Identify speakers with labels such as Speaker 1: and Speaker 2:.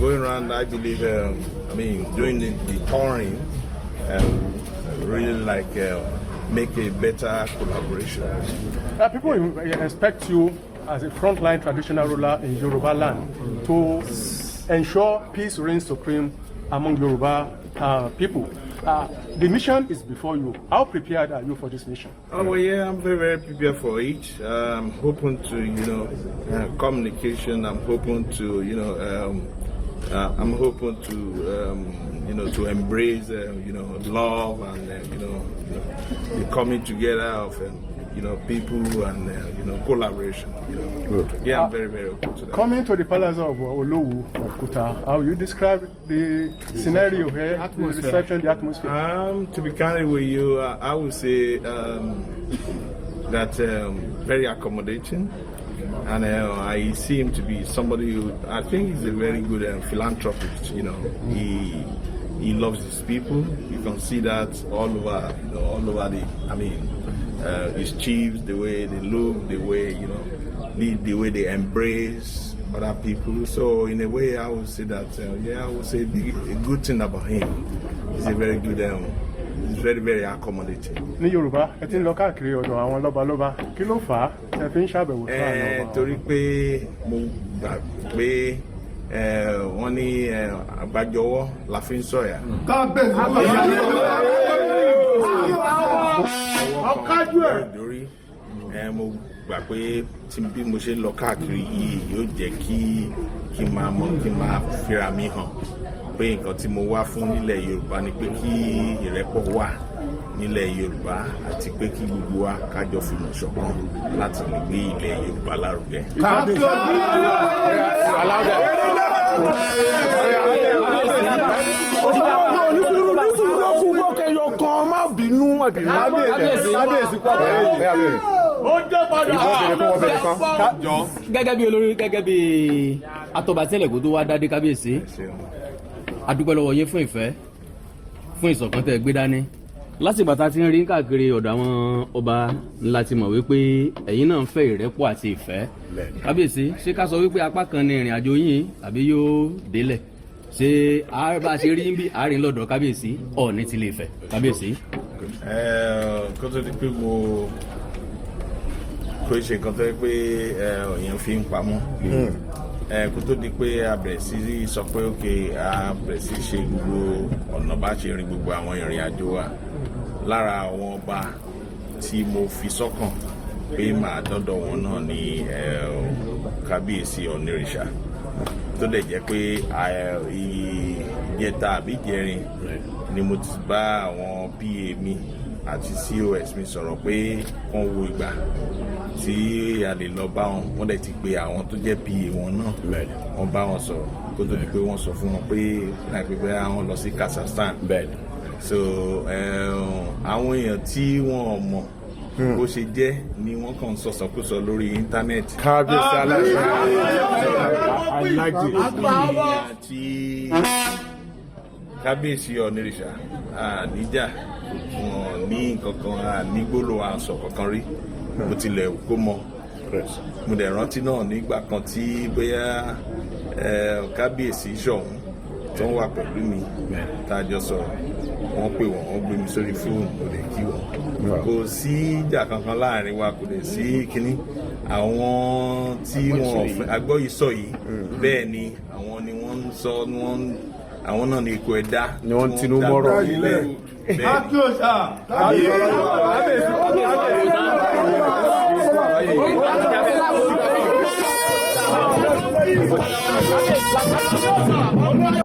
Speaker 1: going around, I believe, doing the touring, really like make a better collaboration.
Speaker 2: People expect you as a frontline traditional ruler in Yorubaland to ensure peace reigns supreme among Yoruba people. The mission is before you. How prepared are you for this mission?
Speaker 1: Oh, well, yeah, I'm very, very prepared for it. I'm hoping to, communication. I'm hoping to, I'm hoping to, to embrace, love and, the coming together of, people and, collaboration.
Speaker 2: Good.
Speaker 1: Yeah, I'm very, very open to that.
Speaker 2: Coming to the palace of Lowo of Kuta, how you describe the scenario here, the reception, the atmosphere?
Speaker 1: To be candid with you, I would say that very accommodating. And I see him to be somebody who I think is a very good philanthropist. He loves his people. You can see that all over his chiefs, the way they look, the way the way they embrace other people. So in a way, I would say that I would say a good thing about him. He's a very good. He's very, very accommodating.
Speaker 2: Ní Yorùbá, ẹ ti ń lọ káàkiri ọ̀dọ̀ àwọn lọ́balọ́ba. Kí ló fà á? Ẹ fi ń ṣàbẹ̀wò fún àwọn ọba.
Speaker 1: Torí pé mo gbà pé wọ́n ní àgbájọwọ́ la fi ń sọ̀yà.
Speaker 2: Ọ̀kájú ẹ̀.
Speaker 1: Lórí mo gbà pé bí mo ṣe ń lọ káàkiri yìí yóò jẹ́ kí n máa fira mi hàn. Pé nǹkan tí mo wá fún nílẹ̀ Yorùbá ni pé kí ìrẹ́pọ̀ wà nílẹ̀ Yorùbá àti pé kí gbogbo wa kájọ fìmọ̀ ṣọ̀kan láti lè gbé ilẹ̀ Yorùbá lárugẹ.
Speaker 3: Gẹ́gẹ́ bí olórí, gẹ́gẹ́ bí atọ́bàtẹ́lẹ̀ kó tó wá dádé kábíyèsí. A dúpẹ́ lọ́wọ́ yín fún ìfẹ́, fún ìṣọ̀kan tẹ́ gbé dání. Láti ìgbà tá a ti ń rí káàkiri ọ̀dọ̀ àwọn ọba ńlá ti mọ̀ wípé ẹ̀yin náà ń fẹ́ ìrẹ́pọ̀ àti ìfẹ́. Kábíyèsí, ṣé ká sọ wípé apá kan ni ìrìn àjò yín àbí yóò délẹ̀? Ṣé bá a ṣe rí bí àárín lọ́dọ̀ kábíyèsí Ọọ̀ni ti lè fẹ́ kábíyèsí?
Speaker 1: Kó tó di pé kò ṣe nǹkan tó yẹ pé èèyàn fi ń pamọ́. Kó tó di pé a bẹ̀rẹ̀ sí sọ pé a bẹ̀rẹ̀ sí ṣe gbogbo ọ̀nà bá ṣe rìn gbogbo àwọn ìrìn àjò wa. Lára àwọn ọba tí mo fi sọ́kàn pé màá dọ́dọ̀ wọn náà ní Kabiyesi Oonirisa, tó dẹ̀ jẹ́ pé ìjẹta àbí ìjẹrin ni mo ti bá àwọn PA mi àti COS mi sọ̀rọ̀ pé wọ́n wo ìgbà tí a lè lọ bá wọn. Wọ́n dẹ̀ ti pe àwọn tó jẹ́ PA wọn náà, wọ́n bá wọn sọ̀rọ̀ kó tó di pé wọ́n sọ fún wọn pé láìpẹ́ àwọn lọ sí Kazakhstan. So àwọn èèyàn tí wọ́n mọ̀ bó ṣe jẹ́ ni wọ́n kàn ń sọ̀sọ̀kúsọ lórí íńtánẹ́ẹ̀tì.
Speaker 2: Kábíyèsí
Speaker 1: àti Kabiyesi Oonirisa níjà ní kankan ní gbólóhùn àṣọ kankan rí bó tilẹ̀ kó mọ. Mo dẹ̀ rántí náà nígbà kan tí bóyá Kábíyèsí ṣọ̀hún tó ń wà pẹ̀lú mi tá a jọ sọ̀rọ̀, wọ́n pè wọ́n gbé mi sórí fóònù, kò lè kí wọ́n. Kò sí ìjà kankan láàrin wa, kò lè sí kínní. Àwọn tí wọ́n agbọ́ yìí sọ yìí bẹ́ẹ̀ ni àwọn ni wọ́n ń sọ, àwọn náà ni ikú ẹ̀dá
Speaker 2: ni wọ́n tinú mọ́rọ̀
Speaker 1: ilẹ̀.
Speaker 2: Bẹ́ẹ̀ ni.